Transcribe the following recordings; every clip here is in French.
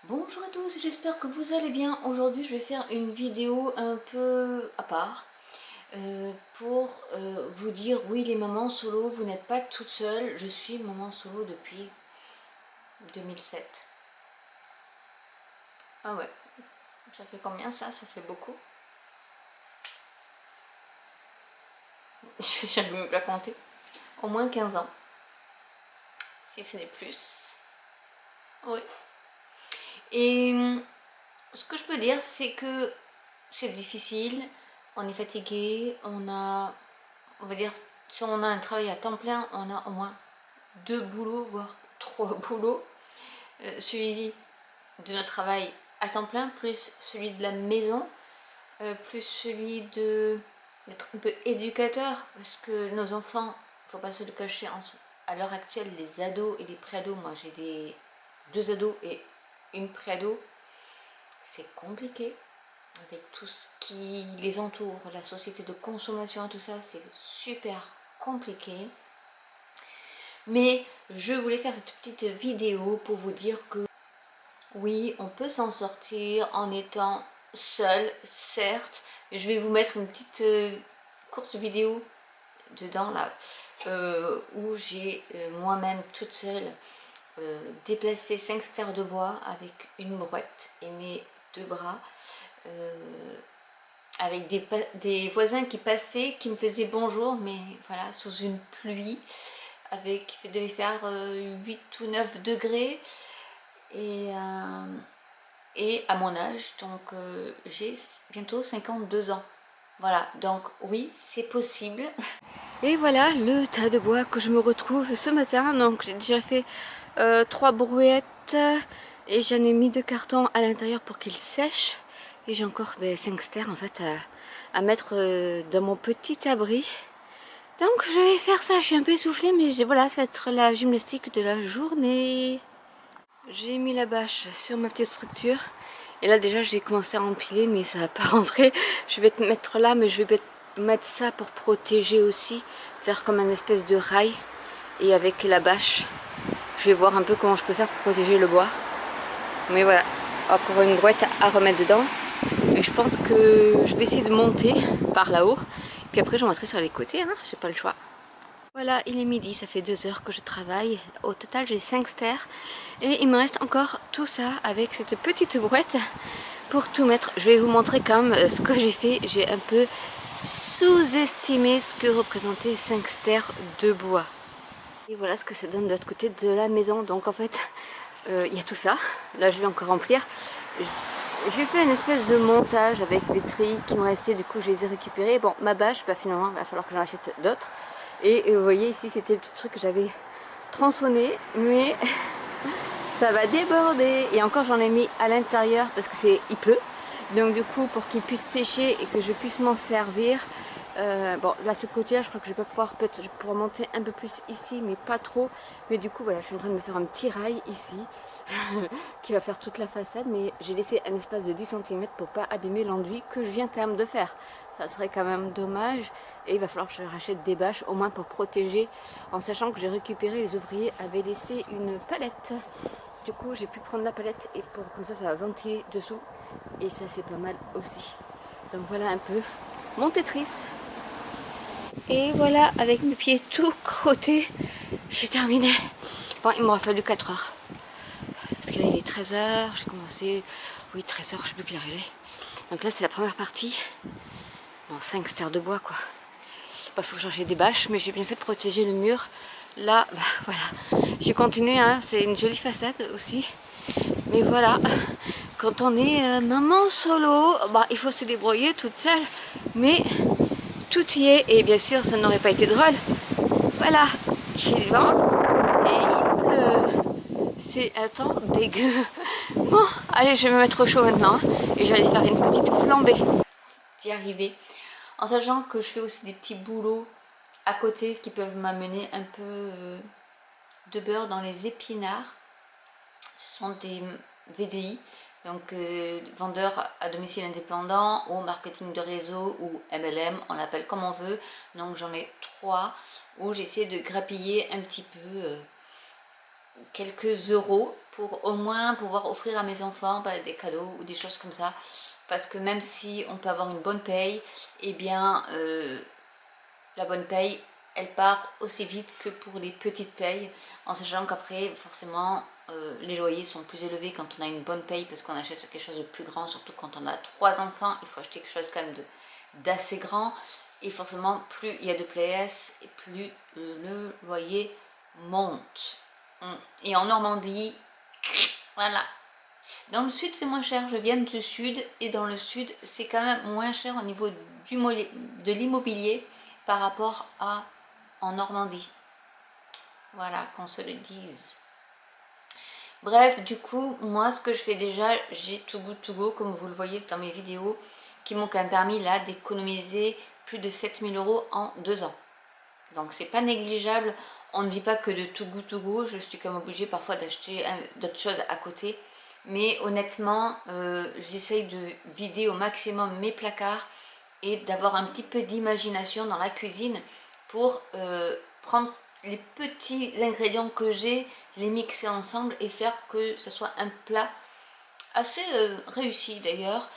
Bonjour à tous, j'espère que vous allez bien. Aujourd'hui je vais faire une vidéo un peu à part pour vous dire oui les mamans solo, vous n'êtes pas toute seule. Je suis maman solo depuis 2007. Ah ouais, ça fait combien ça? Ça fait beaucoup. J'arrive même pas à compter. Au moins 15 ans, si ce n'est plus. Oui. Et ce que je peux dire c'est que c'est difficile, on est fatigué, on va dire, si on a un travail à temps plein, on a au moins 2 boulots, voire 3 boulots. Celui de notre travail à temps plein, plus celui de la maison, plus celui d'être un peu éducateur, parce que nos enfants, il ne faut pas se le cacher, à l'heure actuelle, les ados et les pré-ados, moi j'ai 2 ados et une pré-ado, c'est compliqué. Avec tout ce qui les entoure, la société de consommation et tout ça, c'est super compliqué. Mais je voulais faire cette petite vidéo pour vous dire que oui, on peut s'en sortir en étant seul, certes. Je vais vous mettre une petite courte vidéo dedans là, où j'ai moi-même toute seule déplacé 5 stères de bois avec une brouette et mes 2 bras. Avec des voisins qui passaient, qui me faisaient bonjour, mais voilà, sous une pluie, il devait faire 8 ou 9 degrés, et, à mon âge, donc j'ai bientôt 52 ans. Voilà, donc oui, c'est possible. Et voilà le tas de bois que je me retrouve ce matin. Donc j'ai déjà fait 3 brouettes et j'en ai mis 2 cartons à l'intérieur pour qu'ils sèchent. Et j'ai encore 5 stères en fait à mettre dans mon petit abri. Donc je vais faire ça, je suis un peu essoufflée, mais voilà, ça va être la gymnastique de la journée. J'ai mis la bâche sur ma petite structure. Et là déjà j'ai commencé à empiler, mais ça va pas rentrer. Je vais te mettre là, mais je vais mettre ça pour protéger aussi. Faire comme un espèce de rail. Et avec la bâche, je vais voir un peu comment je peux faire pour protéger le bois. Mais voilà, encore une brouette à remettre dedans. Et je pense que je vais essayer de monter par là-haut. Puis après, j'en mettrai sur les côtés, hein, j'ai pas le choix. Voilà, il est midi, ça fait 2 heures que je travaille. Au total, j'ai 5 stères. Et il me reste encore tout ça avec cette petite brouette pour tout mettre. Je vais vous montrer quand même ce que j'ai fait. J'ai un peu sous-estimé ce que représentaient 5 stères de bois. Et voilà ce que ça donne de l'autre côté de la maison. Donc en fait, il y a tout ça. Là, je vais encore remplir. J'ai fait une espèce de montage avec des trilles qui me restaient, du coup je les ai récupérés. Bon, ma bâche, finalement, il va falloir que j'en achète d'autres. Et vous voyez ici, c'était le petit truc que j'avais tronçonné, mais ça va déborder. Et encore, j'en ai mis à l'intérieur parce que il pleut. Donc du coup, pour qu'il puisse sécher et que je puisse m'en servir. Bon, là, ce côté-là, je crois que je vais pas pouvoir, peut-être, je pourrais monter un peu plus ici, mais pas trop. Mais du coup, voilà, je suis en train de me faire un petit rail ici, qui va faire toute la façade, mais j'ai laissé un espace de 10 cm pour pas abîmer l'enduit que je viens quand même de faire. Ça serait quand même dommage, et il va falloir que je rachète des bâches, au moins pour protéger, en sachant que j'ai récupéré, les ouvriers avaient laissé une palette. Du coup, j'ai pu prendre la palette, et comme ça va ventiler dessous, et ça c'est pas mal aussi. Donc voilà un peu mon Tetris. Et voilà, avec mes pieds tout crottés, j'ai terminé. Bon, il m'aura fallu 4 heures. Parce que là, il est 13 heures, j'ai commencé... Oui, 13 heures, je sais plus quelle heure il est. Donc là, c'est la première partie. Bon, 5 stères de bois, quoi. Il faut changer des bâches, mais j'ai bien fait de protéger le mur. Là, voilà. J'ai continué, hein. C'est une jolie façade aussi. Mais voilà, quand on est maman solo, il faut se débrouiller toute seule. Mais tout y est, et bien sûr, ça n'aurait pas été drôle. Voilà, il fait du vent et il pleut. C'est un temps dégueu. Bon, allez, je vais me mettre au chaud maintenant et je vais aller faire une petite flambée. D'y arriver. En sachant que je fais aussi des petits boulots à côté qui peuvent m'amener un peu de beurre dans les épinards. Ce sont des VDI, donc vendeurs à domicile indépendant ou marketing de réseau ou MLM, on l'appelle comme on veut. Donc j'en ai 3 où j'essaie de grappiller un petit peu quelques euros pour au moins pouvoir offrir à mes enfants des cadeaux ou des choses comme ça. Parce que même si on peut avoir une bonne paye, eh bien la bonne paye, elle part aussi vite que pour les petites payes, en sachant qu'après, forcément, les loyers sont plus élevés quand on a une bonne paye parce qu'on achète quelque chose de plus grand, surtout quand on a 3 enfants, il faut acheter quelque chose quand même d'assez grand, et forcément, plus il y a de place, et plus le loyer monte. Et en Normandie, voilà. Dans le sud, c'est moins cher. Je viens du sud et dans le sud, c'est quand même moins cher au niveau de l'immobilier par rapport à en Normandie. Voilà, qu'on se le dise. Bref, du coup, moi, ce que je fais déjà, j'ai Too Good To Go, comme vous le voyez dans mes vidéos, qui m'ont quand même permis là d'économiser plus de 7 000 € en 2 ans. Donc, c'est pas négligeable. On ne vit pas que de Too Good To Go. Je suis quand même obligée parfois d'acheter d'autres choses à côté. Mais honnêtement, j'essaye de vider au maximum mes placards et d'avoir un petit peu d'imagination dans la cuisine pour prendre les petits ingrédients que j'ai, les mixer ensemble et faire que ce soit un plat assez réussi d'ailleurs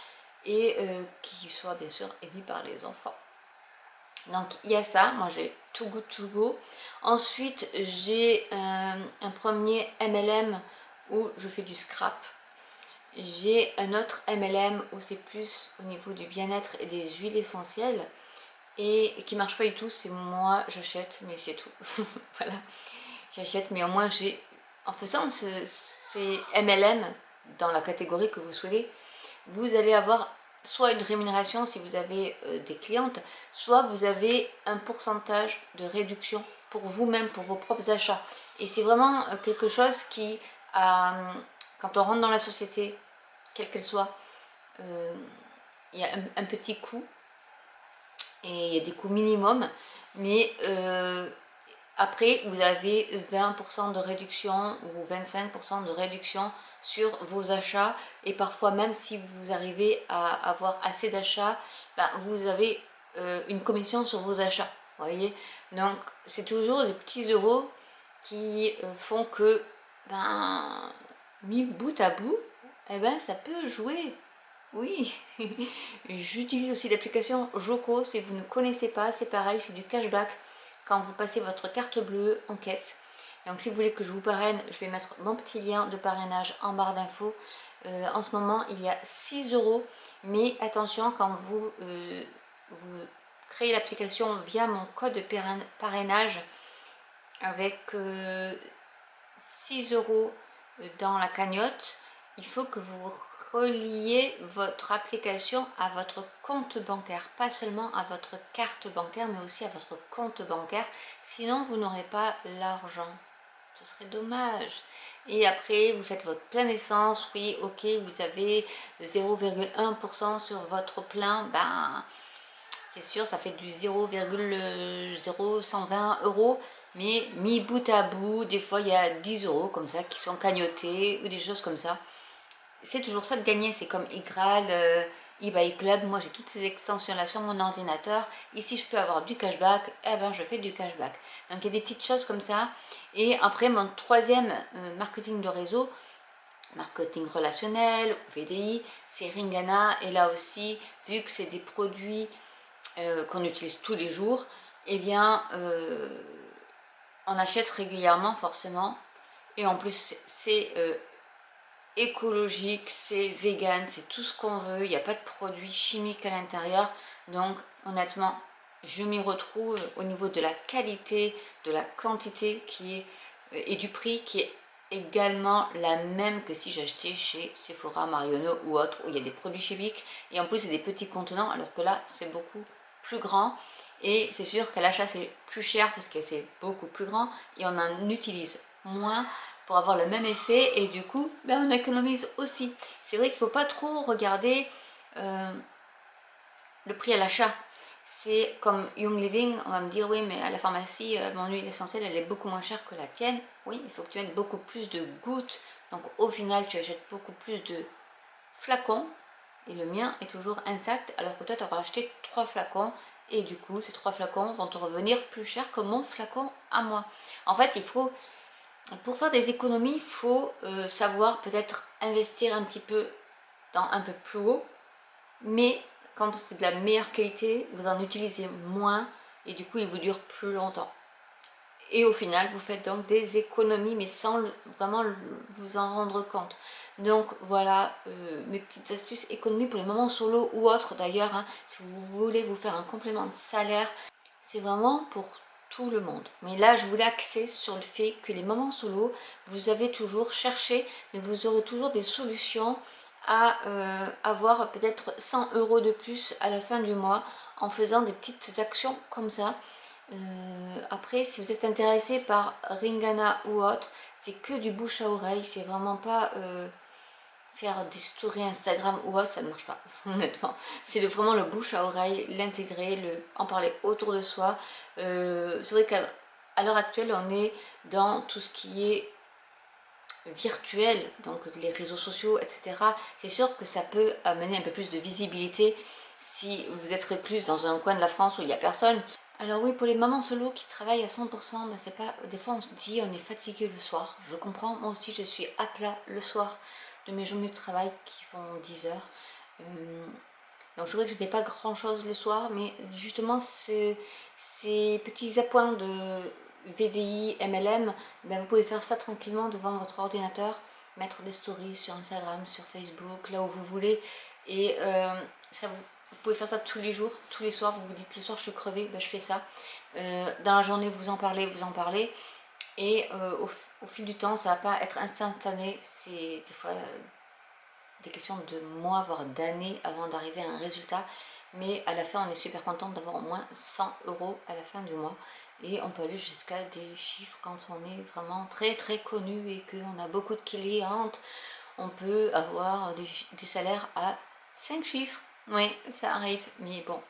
et qui soit bien sûr aimé par les enfants. Donc il y a ça, moi j'ai Too Good To Go. Ensuite j'ai un premier MLM où je fais du scrap. J'ai un autre MLM où c'est plus au niveau du bien-être et des huiles essentielles et qui marche pas du tout, c'est moi j'achète mais c'est tout. Voilà, j'achète mais au moins j'ai, en faisant ces MLM dans la catégorie que vous souhaitez, vous allez avoir soit une rémunération si vous avez des clientes, soit vous avez un pourcentage de réduction pour vous-même, pour vos propres achats. Et c'est vraiment quelque chose qui, quand on rentre dans la société, quelle qu'elle soit, il y a un petit coût, et il y a des coûts minimums, mais après vous avez 20% de réduction ou 25% de réduction sur vos achats, et parfois même si vous arrivez à avoir assez d'achats, ben, vous avez une commission sur vos achats, voyez. Donc c'est toujours des petits euros qui font que, ben, mis bout à bout, eh ben ça peut jouer. Oui, j'utilise aussi l'application Joco. Si vous ne connaissez pas, c'est pareil, c'est du cashback quand vous passez votre carte bleue en caisse. Donc si vous voulez que je vous parraine, je vais mettre mon petit lien de parrainage en barre d'infos. En ce moment, il y a 6 €, mais attention, quand vous créez l'application via mon code de parrainage avec 6 € dans la cagnotte, il faut que vous reliez votre application à votre compte bancaire, pas seulement à votre carte bancaire, mais aussi à votre compte bancaire, sinon vous n'aurez pas l'argent. Ce serait dommage. Et après, vous faites votre plein d'essence, oui, ok, vous avez 0,1% sur votre plein, ben, c'est sûr, ça fait du 0,0120 €, mais mis bout à bout, des fois il y a 10 € comme ça qui sont cagnotés ou des choses comme ça. C'est toujours ça de gagner, c'est comme Igral, eBay Club, moi j'ai toutes ces extensions là sur mon ordinateur. Ici je peux avoir du cashback, eh ben je fais du cashback. Donc il y a des petites choses comme ça. Et après mon troisième marketing de réseau, marketing relationnel, VDI, c'est Ringana. Et là aussi, vu que c'est des produits qu'on utilise tous les jours, eh bien on achète régulièrement forcément. Et en plus c'est écologique, c'est vegan, c'est tout ce qu'on veut, il n'y a pas de produits chimiques à l'intérieur. Donc honnêtement, je m'y retrouve au niveau de la qualité, de la quantité qui est, et du prix qui est également la même que si j'achetais chez Sephora, Marionneau ou autre, où il y a des produits chimiques et en plus c'est des petits contenants, alors que là c'est beaucoup plus grand. Et c'est sûr qu'à l'achat c'est plus cher parce que c'est beaucoup plus grand et on en utilise moins pour avoir le même effet, et du coup ben, on économise aussi. C'est vrai qu'il ne faut pas trop regarder le prix à l'achat. C'est comme Young Living, on va me dire oui mais à la pharmacie mon huile essentielle elle est beaucoup moins chère que la tienne. Oui, il faut que tu mettes beaucoup plus de gouttes, donc au final tu achètes beaucoup plus de flacons et le mien est toujours intact, alors que toi tu auras acheté 3 flacons et du coup ces 3 flacons vont te revenir plus cher que mon flacon à moi. En fait il faut Pour faire des économies, il faut savoir peut-être investir un petit peu dans un peu plus haut, mais quand c'est de la meilleure qualité, vous en utilisez moins et du coup il vous dure plus longtemps. Et au final, vous faites donc des économies, mais sans vraiment vous en rendre compte. Donc voilà mes petites astuces économies pour les mamans solo ou autres d'ailleurs. Hein, si vous voulez vous faire un complément de salaire, c'est vraiment pour tout le monde. Mais là, je voulais axer sur le fait que les mamans solo, vous avez toujours cherché, mais vous aurez toujours des solutions à avoir peut-être 100 € de plus à la fin du mois en faisant des petites actions comme ça. Après, si vous êtes intéressé par Ringana ou autre, c'est que du bouche à oreille, c'est vraiment pas faire des stories Instagram ou autre, ça ne marche pas, honnêtement. C'est vraiment le bouche à oreille, l'intégrer, en parler autour de soi. C'est vrai qu'à l'heure actuelle, on est dans tout ce qui est virtuel, donc les réseaux sociaux, etc. C'est sûr que ça peut amener un peu plus de visibilité si vous êtes recluse dans un coin de la France où il n'y a personne. Alors oui, pour les mamans solo qui travaillent à 100%, ben c'est pas, des fois on se dit on est fatigué le soir. Je comprends, moi aussi je suis à plat le soir de mes journées de travail qui font 10 heures. Donc c'est vrai que je ne fais pas grand chose le soir, mais justement ces petits appoints de VDI, MLM, ben vous pouvez faire ça tranquillement devant votre ordinateur, mettre des stories sur Instagram, sur Facebook, là où vous voulez, et ça vous pouvez faire ça tous les jours, tous les soirs, vous vous dites le soir je suis crevée, ben je fais ça. Dans la journée vous en parlez, et au fil du temps ça va pas être instantané, c'est des fois des questions de mois, voire d'années avant d'arriver à un résultat. Mais à la fin, on est super contente d'avoir au moins 100 € à la fin du mois. Et on peut aller jusqu'à des chiffres quand on est vraiment très très connu et qu'on a beaucoup de clientes. On peut avoir des salaires à 5 chiffres. Oui, ça arrive. Mais bon,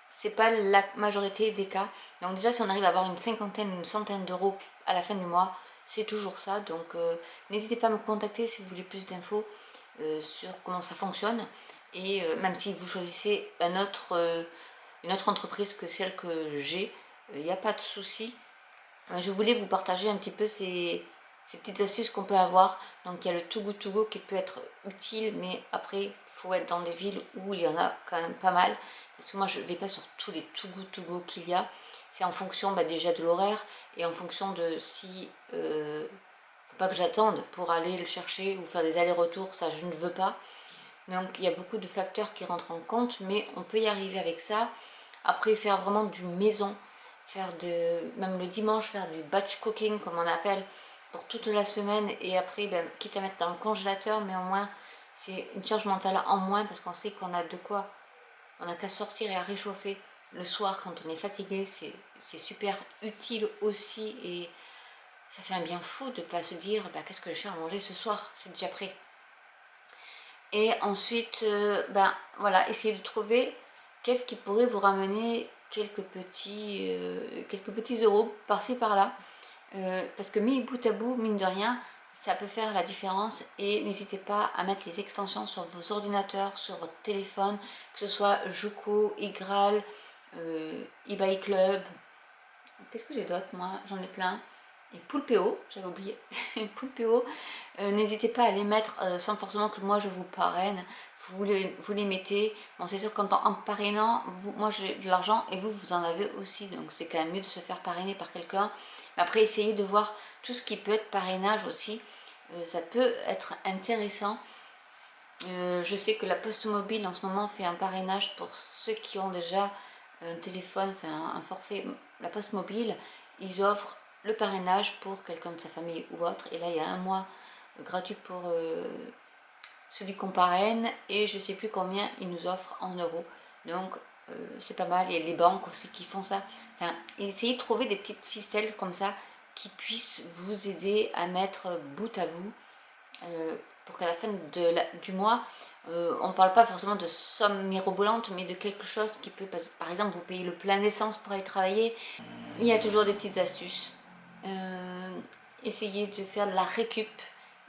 c'est pas la majorité des cas. Donc déjà, si on arrive à avoir une cinquantaine, une centaine d'euros à la fin du mois, c'est toujours ça. Donc n'hésitez pas à me contacter si vous voulez plus d'infos sur comment ça fonctionne. Et même si vous choisissez une autre entreprise que celle que j'ai, il n'y a pas de souci. Je voulais vous partager un petit peu ces petites astuces qu'on peut avoir. Donc il y a le Too Good To Go qui peut être utile, mais après il faut être dans des villes où il y en a quand même pas mal. Parce que moi je ne vais pas sur tous les Too Good To Go qu'il y a. C'est en fonction déjà de l'horaire et en fonction de si faut pas que j'attende pour aller le chercher ou faire des allers-retours, ça je ne veux pas. Donc il y a beaucoup de facteurs qui rentrent en compte, mais on peut y arriver avec ça. Après faire vraiment du maison, même le dimanche, faire du batch cooking comme on appelle, pour toute la semaine, et après, quitte à mettre dans le congélateur, mais au moins c'est une charge mentale en moins parce qu'on sait qu'on a de quoi, on n'a qu'à sortir et à réchauffer le soir quand on est fatigué, c'est super utile aussi, et ça fait un bien fou de ne pas se dire qu'est-ce que je vais faire à manger ce soir, c'est déjà prêt. Et ensuite, voilà, essayez de trouver qu'est-ce qui pourrait vous ramener quelques petits euros par-ci par-là. Parce que mis bout à bout, mine de rien, ça peut faire la différence. Et n'hésitez pas à mettre les extensions sur vos ordinateurs, sur votre téléphone, que ce soit Jouko, Igral, eBay Club. Qu'est-ce que j'ai d'autre moi? J'en ai plein. Et Poulpeo, j'avais oublié. Poulpeo, n'hésitez pas à les mettre sans forcément que moi je vous parraine. Vous les mettez. Bon, c'est sûr qu'en parrainant, moi j'ai de l'argent et vous en avez aussi. Donc c'est quand même mieux de se faire parrainer par quelqu'un. Mais après, essayez de voir tout ce qui peut être parrainage aussi. Ça peut être intéressant. Je sais que la Poste Mobile en ce moment fait un parrainage pour ceux qui ont déjà un téléphone, enfin un forfait, la Poste Mobile. Ils offrent le parrainage pour quelqu'un de sa famille ou autre. Et là, il y a un mois gratuit pour celui qu'on parraine. Et je ne sais plus combien ils nous offrent en euros. Donc, c'est pas mal. Il y a les banques aussi qui font ça. Enfin, essayez de trouver des petites ficelles comme ça qui puissent vous aider à mettre bout à bout pour qu'à la fin du mois, on ne parle pas forcément de somme mirobolante, mais de quelque chose qui peut, par exemple, vous payer le plein d'essence pour aller travailler. Il y a toujours des petites astuces. Essayez de faire de la récup,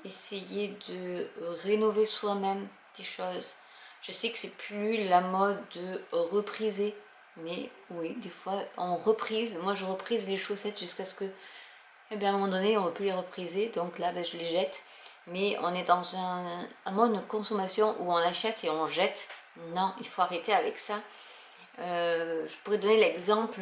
essayez de rénover soi-même des choses. Je sais que c'est plus la mode de repriser, mais oui, des fois on reprise. Moi je reprise les chaussettes jusqu'à ce que Et bien à un moment donné, on ne peut plus les repriser, donc là, ben, je les jette. Mais on est dans un mode de consommation où on achète et on jette. Non, il faut arrêter avec ça. Je pourrais donner l'exemple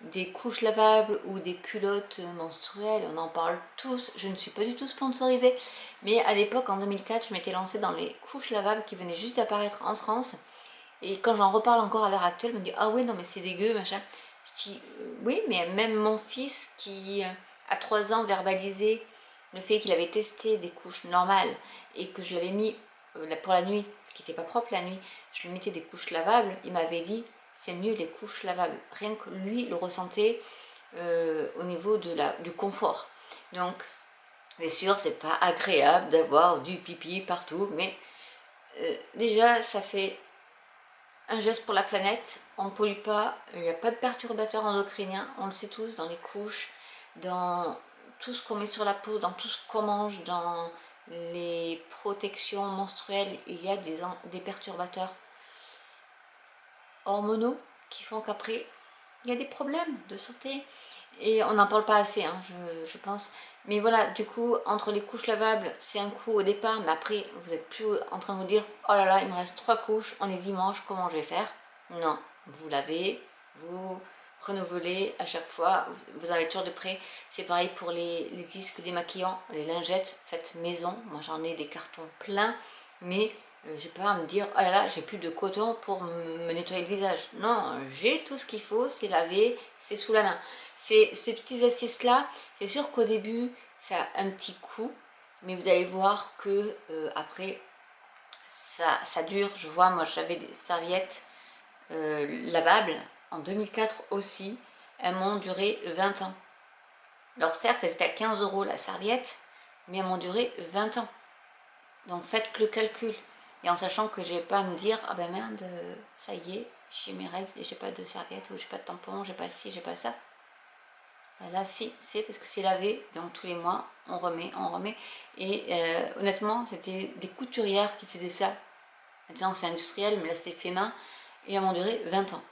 des couches lavables ou des culottes menstruelles, on en parle tous. Je ne suis pas du tout sponsorisée, mais à l'époque, en 2004, je m'étais lancée dans les couches lavables qui venaient juste d'apparaître en France. Et quand j'en reparle encore à l'heure actuelle, je me dit ah oui, non mais c'est dégueu, machin. Je dis oui, mais même mon fils qui à 3 ans verbalisait le fait qu'il avait testé des couches normales et que je l'avais mis pour la nuit, ce qui n'était pas propre la nuit, je lui mettais des couches lavables, il m'avait dit c'est mieux les couches lavables. Rien que lui le ressentait au niveau du confort. Donc, c'est sûr, c'est pas agréable d'avoir du pipi partout, mais déjà, ça fait un geste pour la planète, on ne pollue pas, il n'y a pas de perturbateurs endocriniens, on le sait tous, dans les couches, dans tout ce qu'on met sur la peau, dans tout ce qu'on mange, dans les protections menstruelles, il y a des perturbateurs hormonaux qui font qu'après, il y a des problèmes de santé. Et on n'en parle pas assez, hein, je pense. Mais voilà, du coup, entre les couches lavables, c'est un coup au départ, mais après, vous n'êtes plus en train de vous dire « Oh là là, il me reste 3 couches, on est dimanche, comment je vais faire ?» Non, vous lavez, vous renouvelez à chaque fois, vous avez toujours de près. C'est pareil pour les disques démaquillants, les lingettes faites maison. Moi, j'en ai des cartons pleins, mais j'ai pas à me dire « Oh là là, j'ai plus de coton pour me nettoyer le visage. » Non, j'ai tout ce qu'il faut, c'est lavé, c'est sous la main. Ces petits astuces-là, c'est sûr qu'au début, ça a un petit coup, mais vous allez voir que après, ça dure. Je vois, moi, j'avais des serviettes lavables en 2004 aussi. Elles m'ont duré 20 ans. Alors certes, elles étaient à 15 € la serviette, mais elles m'ont duré 20 ans. Donc faites le calcul. Et en sachant que je n'ai pas à me dire, ah ben merde, ça y est, j'ai mes règles et j'ai pas de serviette ou j'ai pas de tampon, j'ai pas ci, j'ai pas ça. Là, si, c'est parce que c'est lavé, donc tous les mois, on remet, on remet. Et honnêtement, c'était des couturières qui faisaient ça. Maintenant, c'est industriel, mais là, c'était fait main. Et elles m'ont duré 20 ans.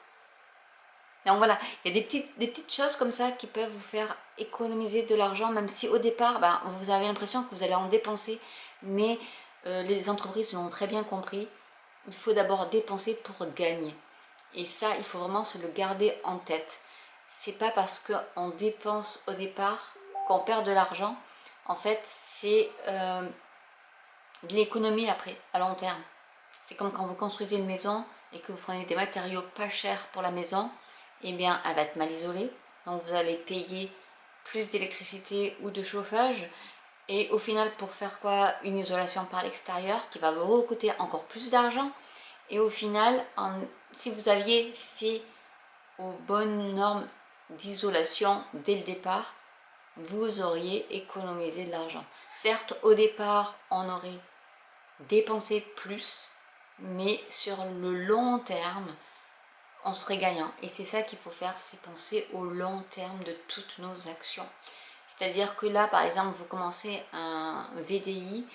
Donc voilà, il y a des petites choses comme ça qui peuvent vous faire économiser de l'argent, même si au départ, ben, vous avez l'impression que vous allez en dépenser. Mais les entreprises l'ont très bien compris. Il faut d'abord dépenser pour gagner. Et ça, il faut vraiment se le garder en tête. C'est pas parce qu'on dépense au départ qu'on perd de l'argent. En fait, c'est de l'économie après, à long terme. C'est comme quand vous construisez une maison et que vous prenez des matériaux pas chers pour la maison, eh bien, elle va être mal isolée. Donc, vous allez payer plus d'électricité ou de chauffage. Et au final, pour faire quoi? Une isolation par l'extérieur qui va vous recoûter encore plus d'argent. Et au final, si vous aviez fait aux bonnes normes d'isolation dès le départ, vous auriez économisé de l'argent. Certes, au départ, on aurait dépensé plus, mais sur le long terme, on serait gagnant. Et c'est ça qu'il faut faire, c'est penser au long terme de toutes nos actions. C'est-à-dire que là, par exemple, vous commencez un VDI,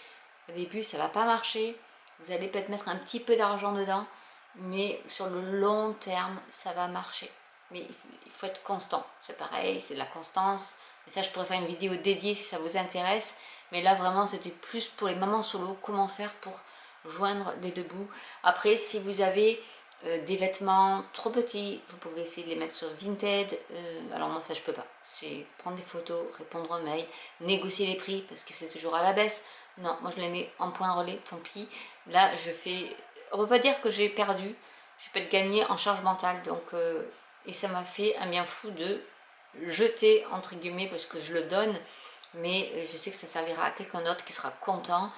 au début, ça ne va pas marcher, vous allez peut-être mettre un petit peu d'argent dedans, mais sur le long terme, ça va marcher. Mais il faut être constant, c'est pareil, c'est de la constance. Et ça, je pourrais faire une vidéo dédiée si ça vous intéresse. Mais là, vraiment, c'était plus pour les mamans solo, comment faire pour joindre les deux bouts. Après, si vous avez des vêtements trop petits, vous pouvez essayer de les mettre sur Vinted. Alors moi, ça, je peux pas. C'est prendre des photos, répondre aux mails, négocier les prix, parce que c'est toujours à la baisse. Non, moi, je les mets en point relais, tant pis. Là, je fais... On peut pas dire que j'ai perdu. Je peux être gagné en charge mentale. Donc... et ça m'a fait un bien fou de jeter, entre guillemets, parce que je le donne, mais je sais que ça servira à quelqu'un d'autre qui sera content.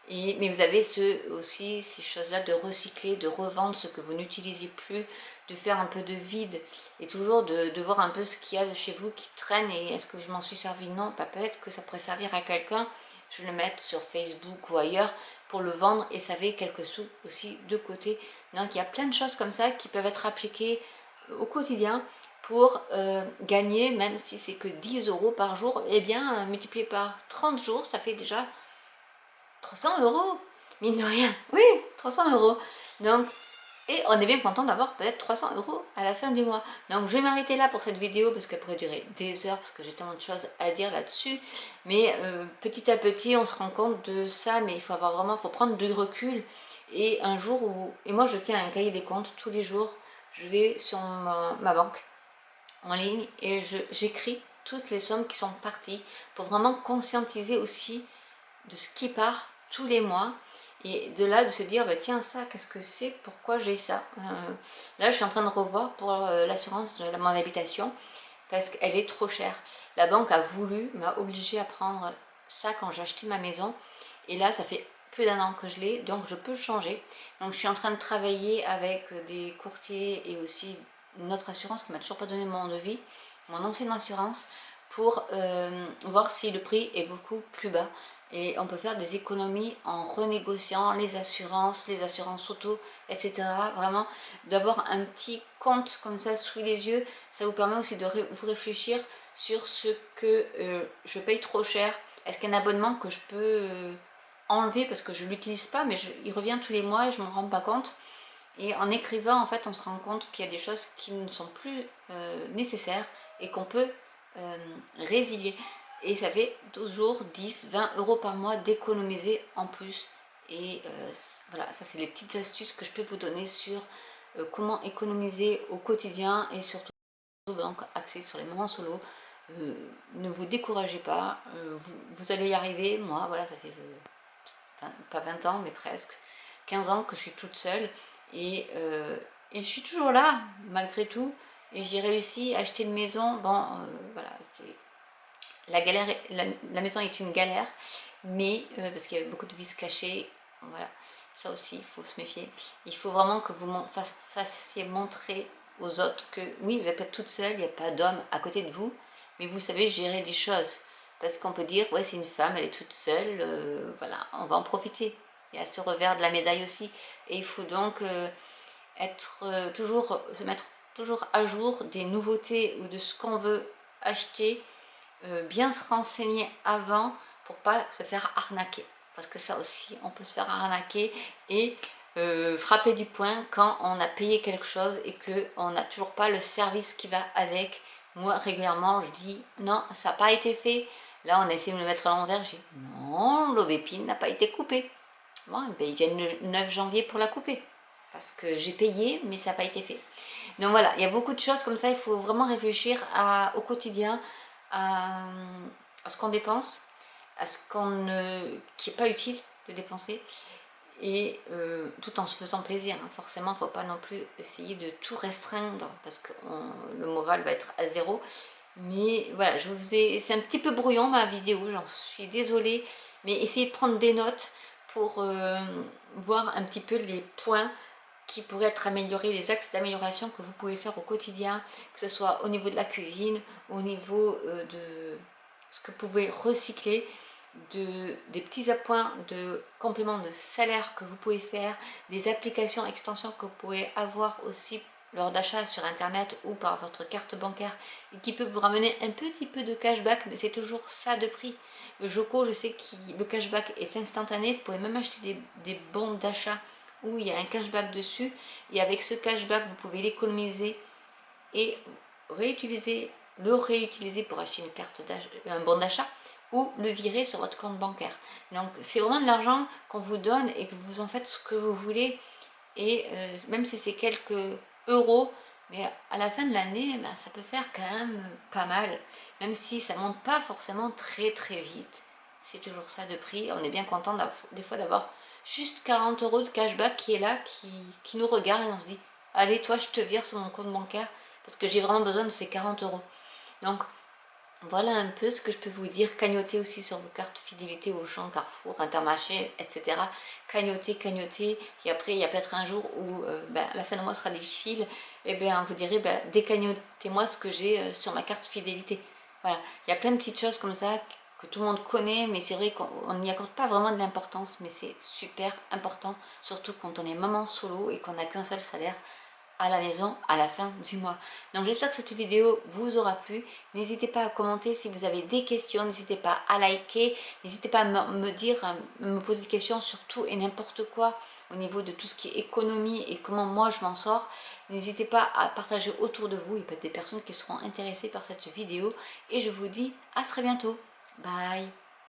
Mais vous avez aussi ces choses-là de recycler, de revendre ce que vous n'utilisez plus, de faire un peu de vide, et toujours de voir un peu ce qu'il y a chez vous qui traîne, et est-ce que je m'en suis servi? Non, bah, peut-être que ça pourrait servir à quelqu'un. Je vais le mettre sur Facebook ou ailleurs pour le vendre, et ça fait quelques sous aussi de côté. Donc il y a plein de choses comme ça qui peuvent être appliquées au quotidien pour gagner, même si c'est que 10 € par jour, et bien multiplié par 30 jours, ça fait déjà 300 €, mine de rien, oui, 300 €. Donc Et on est bien content d'avoir peut-être 300 € à la fin du mois. Donc je vais m'arrêter là pour cette vidéo parce qu'elle pourrait durer des heures parce que j'ai tellement de choses à dire là-dessus. Mais petit à petit on se rend compte de ça, mais il faut avoir vraiment, faut prendre du recul. Et un jour où, et moi je tiens un cahier des comptes tous les jours, je vais sur ma banque en ligne et j'écris toutes les sommes qui sont parties pour vraiment conscientiser aussi de ce qui part tous les mois et de là de se dire bah, tiens ça qu'est-ce que c'est, pourquoi j'ai ça. Là je suis en train de revoir pour l'assurance de mon habitation parce qu'elle est trop chère. La banque m'a obligé à prendre ça quand j'ai acheté ma maison et là ça fait plus d'1 an que je l'ai, donc je peux changer. Donc je suis en train de travailler avec des courtiers et aussi une autre assurance qui m'a toujours pas donné mon devis, mon ancienne assurance, pour voir si le prix est beaucoup plus bas et on peut faire des économies en renégociant les assurances auto, etc. Vraiment d'avoir un petit compte comme ça sous les yeux, ça vous permet aussi de vous réfléchir sur ce que je paye trop cher. Est-ce qu'un abonnement que je peux enlever parce que je l'utilise pas, mais il revient tous les mois et je ne me rends pas compte. Et en écrivant, en fait, on se rend compte qu'il y a des choses qui ne sont plus nécessaires et qu'on peut résilier. Et ça fait toujours 10, 20 € par mois d'économiser en plus. Et voilà, ça c'est les petites astuces que je peux vous donner sur comment économiser au quotidien et surtout donc axé sur les moments solo. Ne vous découragez pas, vous allez y arriver. Moi, voilà, ça fait pas 20 ans, mais presque 15 ans que je suis toute seule. Et je suis toujours là, malgré tout. Et j'ai réussi à acheter une maison. Bon, voilà, c'est la galère, la maison est une galère, mais parce qu'il y a beaucoup de vices cachés, voilà, ça aussi, il faut se méfier. Il faut vraiment que vous fassiez montrer aux autres que oui, vous n'êtes pas toute seule, il n'y a pas d'homme à côté de vous, mais vous savez gérer des choses. Parce qu'on peut dire, ouais, c'est une femme, elle est toute seule, voilà, on va en profiter. Il y a ce revers de la médaille aussi. Et il faut donc se mettre toujours à jour des nouveautés ou de ce qu'on veut acheter, bien se renseigner avant pour pas se faire arnaquer. Parce que ça aussi, on peut se faire arnaquer et frapper du poing quand on a payé quelque chose et qu'on n'a toujours pas le service qui va avec. Moi, régulièrement, je dis non, ça n'a pas été fait. Là, on a essayé de me le mettre à l'envers. Je dis non, l'aubépine n'a pas été coupée. Bon, ben, ils viennent le 9 janvier pour la couper. Parce que j'ai payé, mais ça n'a pas été fait. Donc voilà, il y a beaucoup de choses comme ça. Il faut vraiment réfléchir au quotidien, à ce qu'on dépense, à ce qui n'est pas utile de dépenser. Et tout en se faisant plaisir. Forcément, il ne faut pas non plus essayer de tout restreindre parce que le moral va être à zéro. Mais voilà, c'est un petit peu brouillon ma vidéo, j'en suis désolée, mais essayez de prendre des notes pour voir un petit peu les points qui pourraient être améliorés, les axes d'amélioration que vous pouvez faire au quotidien, que ce soit au niveau de la cuisine, au niveau de ce que vous pouvez recycler, des petits appoints de compléments de salaire que vous pouvez faire, des applications, extensions que vous pouvez avoir aussi lors d'achat sur internet ou par votre carte bancaire et qui peut vous ramener un petit peu de cashback, mais c'est toujours ça de prix. Le Joco, je sais que le cashback est instantané, vous pouvez même acheter des bons d'achat où il y a un cashback dessus et avec ce cashback vous pouvez l'économiser et le réutiliser pour acheter un bon d'achat ou le virer sur votre compte bancaire. Donc c'est vraiment de l'argent qu'on vous donne et que vous en faites ce que vous voulez et même si c'est quelques euros, mais à la fin de l'année, ben, ça peut faire quand même pas mal, même si ça monte pas forcément très très vite. C'est toujours ça de prix. On est bien content des fois d'avoir juste 40 € de cashback qui est là, qui nous regarde et on se dit allez toi je te vire sur mon compte bancaire parce que j'ai vraiment besoin de ces 40 €. Donc voilà un peu ce que je peux vous dire. Cagnotez aussi sur vos cartes fidélité Auchan, Carrefour, Intermarché, etc. Cagnotez, et après il y a peut-être un jour où la fin de mois sera difficile, et bien vous direz décagnotez-moi ce que j'ai sur ma carte fidélité. Voilà, il y a plein de petites choses comme ça que tout le monde connaît, mais c'est vrai qu'on n'y accorde pas vraiment de l'importance, mais c'est super important, surtout quand on est maman solo et qu'on n'a qu'un seul salaire. à la maison à la fin du mois. Donc j'espère que cette vidéo vous aura plu. N'hésitez pas à commenter si vous avez des questions, n'hésitez pas à liker, n'hésitez pas à me dire, à me poser des questions sur tout et n'importe quoi au niveau de tout ce qui est économie et comment moi je m'en sors. N'hésitez pas à partager autour de vous, il peut y a des personnes qui seront intéressées par cette vidéo et je vous dis à très bientôt. Bye.